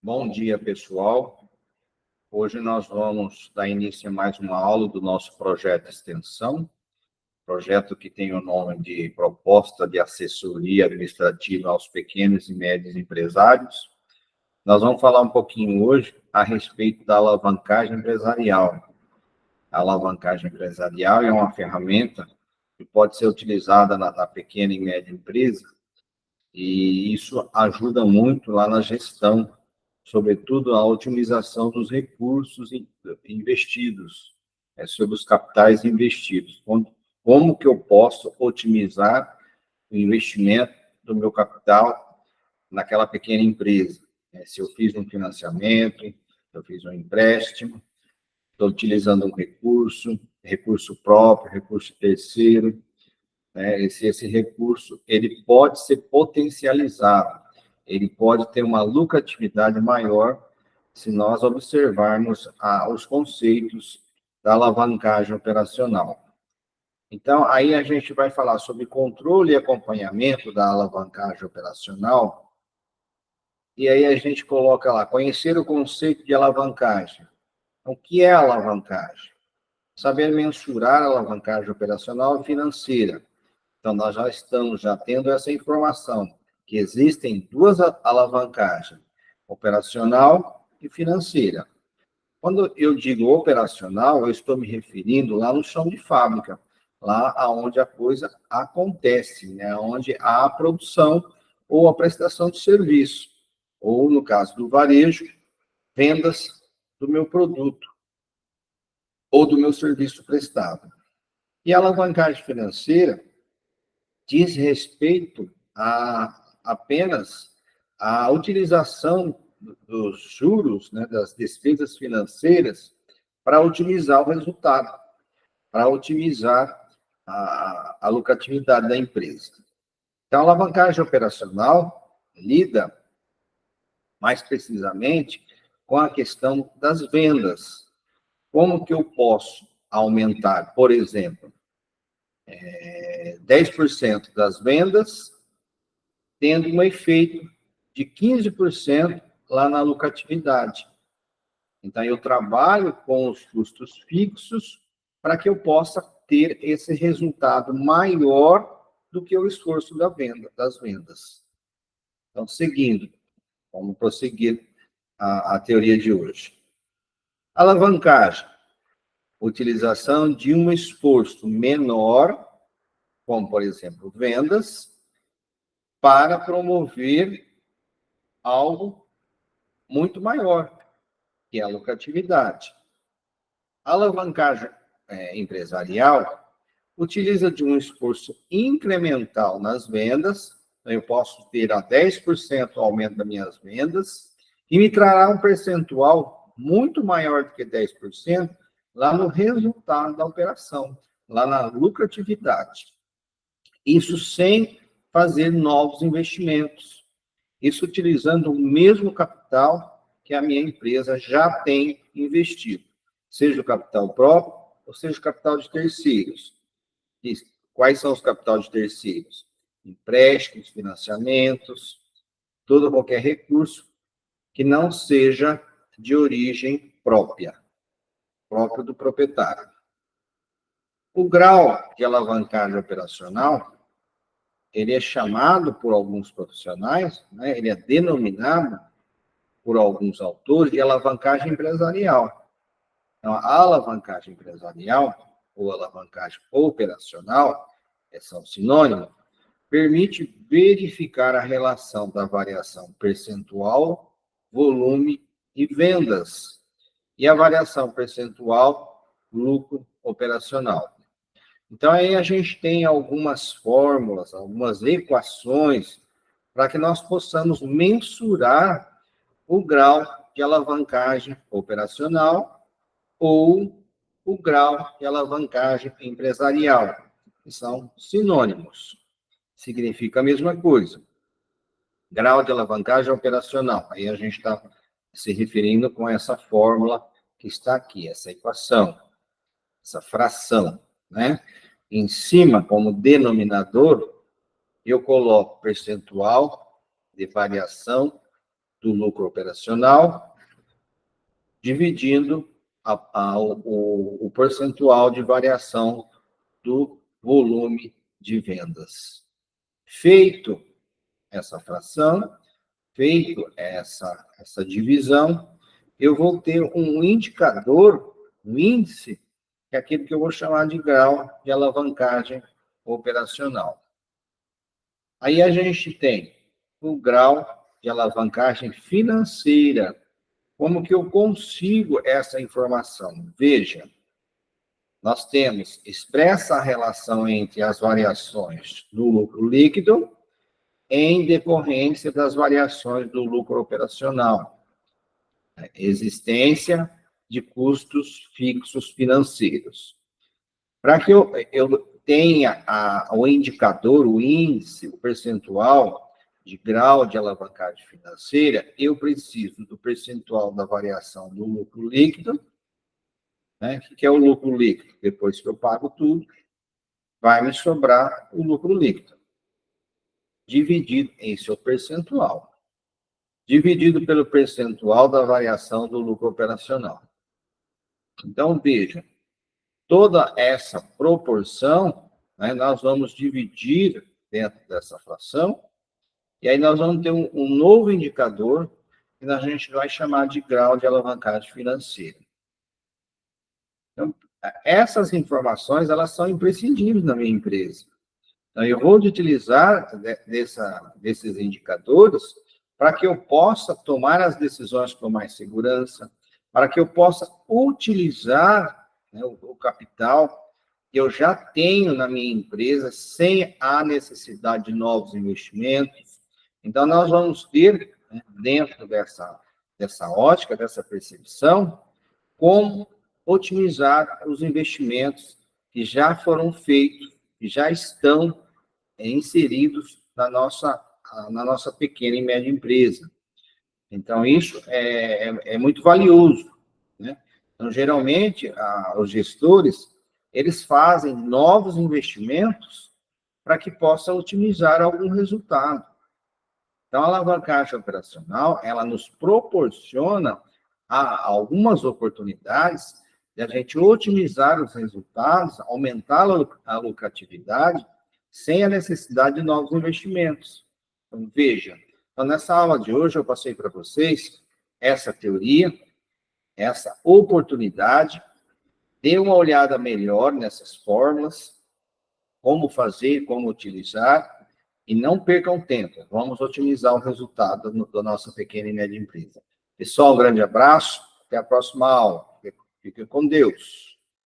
Bom dia, pessoal. Hoje nós vamos dar início a mais uma aula do nosso projeto de extensão, projeto que tem o nome de Proposta de Assessoria Administrativa aos Pequenos e Médios Empresários. Nós vamos falar um pouquinho hoje a respeito da alavancagem empresarial. A alavancagem empresarial é uma ferramenta que pode ser utilizada na pequena e média empresa, e isso ajuda muito lá na gestão, sobretudo a otimização dos recursos investidos, sobre os capitais investidos. Como que eu posso otimizar o investimento do meu capital naquela pequena empresa? Se eu fiz um financiamento, se eu fiz um empréstimo, estou utilizando um recurso próprio, recurso terceiro, esse recurso ele pode ser potencializado, ele pode ter uma lucratividade maior se nós observarmos os conceitos da alavancagem operacional. Então, aí a gente vai falar sobre controle e acompanhamento da alavancagem operacional, e aí a gente coloca lá, conhecer o conceito de alavancagem. O que é alavancagem? Saber mensurar a alavancagem operacional e financeira. Então, nós já estamos tendo essa informação, que existem duas alavancagens, operacional e financeira. Quando eu digo operacional, eu estou me referindo lá no chão de fábrica, lá onde a coisa acontece, onde há a produção ou a prestação de serviço, ou, no caso do varejo, vendas do meu produto ou do meu serviço prestado. E a alavancagem financeira diz respeito apenas à utilização dos juros, das despesas financeiras, para otimizar o resultado, para otimizar a lucratividade da empresa. Então, a alavancagem operacional lida, mais precisamente, com a questão das vendas. Como que eu posso aumentar, por exemplo, 10% das vendas, tendo um efeito de 15% lá na lucratividade. Então, eu trabalho com os custos fixos para que eu possa ter esse resultado maior do que o esforço das vendas. Então, seguindo, vamos prosseguir a teoria de hoje. Alavancagem, utilização de um esforço menor, como, por exemplo, vendas, para promover algo muito maior, que é a lucratividade. A alavancagem empresarial utiliza de um esforço incremental nas vendas, então eu posso ter a 10% aumento das minhas vendas, e me trará um percentual muito maior do que 10% lá no resultado da operação, lá na lucratividade. Isso sem fazer novos investimentos. Isso utilizando o mesmo capital que a minha empresa já tem investido, seja o capital próprio ou seja o capital de terceiros. E quais são os capitais de terceiros? Empréstimos, financiamentos, qualquer recurso que não seja de origem próprio do proprietário. O grau de alavancagem operacional, ele é chamado por alguns profissionais, ele é denominado por alguns autores de alavancagem empresarial. Então, a alavancagem empresarial ou alavancagem operacional, são sinônimos, permite verificar a relação da variação percentual, volume e vendas, e a variação percentual, lucro operacional. Então, aí a gente tem algumas fórmulas, algumas equações, para que nós possamos mensurar o grau de alavancagem operacional ou o grau de alavancagem empresarial, que são sinônimos. Significa a mesma coisa. Grau de alavancagem operacional. Aí a gente está se referindo com essa fórmula que está aqui, essa equação, essa fração, Em cima, como denominador, eu coloco percentual de variação do lucro operacional, dividindo o percentual de variação do volume de vendas. Feito essa fração, feito essa divisão, eu vou ter um indicador, um índice, que é aquele que eu vou chamar de grau de alavancagem operacional. Aí a gente tem o grau de alavancagem financeira. Como que eu consigo essa informação? Veja, nós temos expressa a relação entre as variações do lucro líquido em decorrência das variações do lucro operacional. Existência de custos fixos financeiros. Para que eu tenha o indicador, o índice, o percentual de grau de alavancagem financeira, eu preciso do percentual da variação do lucro líquido, né? O que é o lucro líquido? Depois que eu pago tudo, vai me sobrar o lucro líquido, dividido em seu percentual, dividido pelo percentual da variação do lucro operacional. Então, veja, toda essa proporção, né, nós vamos dividir dentro dessa fração, e aí nós vamos ter um novo indicador, que a gente vai chamar de grau de alavancagem financeira. Então, essas informações, elas são imprescindíveis na minha empresa. Então, eu vou utilizar desses indicadores para que eu possa tomar as decisões com mais segurança, para que eu possa utilizar, né, o capital que eu já tenho na minha empresa sem a necessidade de novos investimentos. Então, nós vamos ter, né, dentro dessa ótica, dessa percepção, como otimizar os investimentos que já foram feitos, que já estão inseridos na nossa pequena e média empresa. Então, isso é muito valioso, né? Então, geralmente, os gestores, eles fazem novos investimentos para que possam otimizar algum resultado. Então, a alavancagem operacional, ela nos proporciona algumas oportunidades de a gente otimizar os resultados, aumentar a lucratividade, sem a necessidade de novos investimentos. Então, veja, então, nessa aula de hoje eu passei para vocês essa teoria, essa oportunidade, dê uma olhada melhor nessas fórmulas, como fazer, como utilizar, e não percam tempo. Vamos otimizar o resultado da nossa pequena e média empresa. Pessoal, um grande abraço, até a próxima aula. Fiquem com Deus.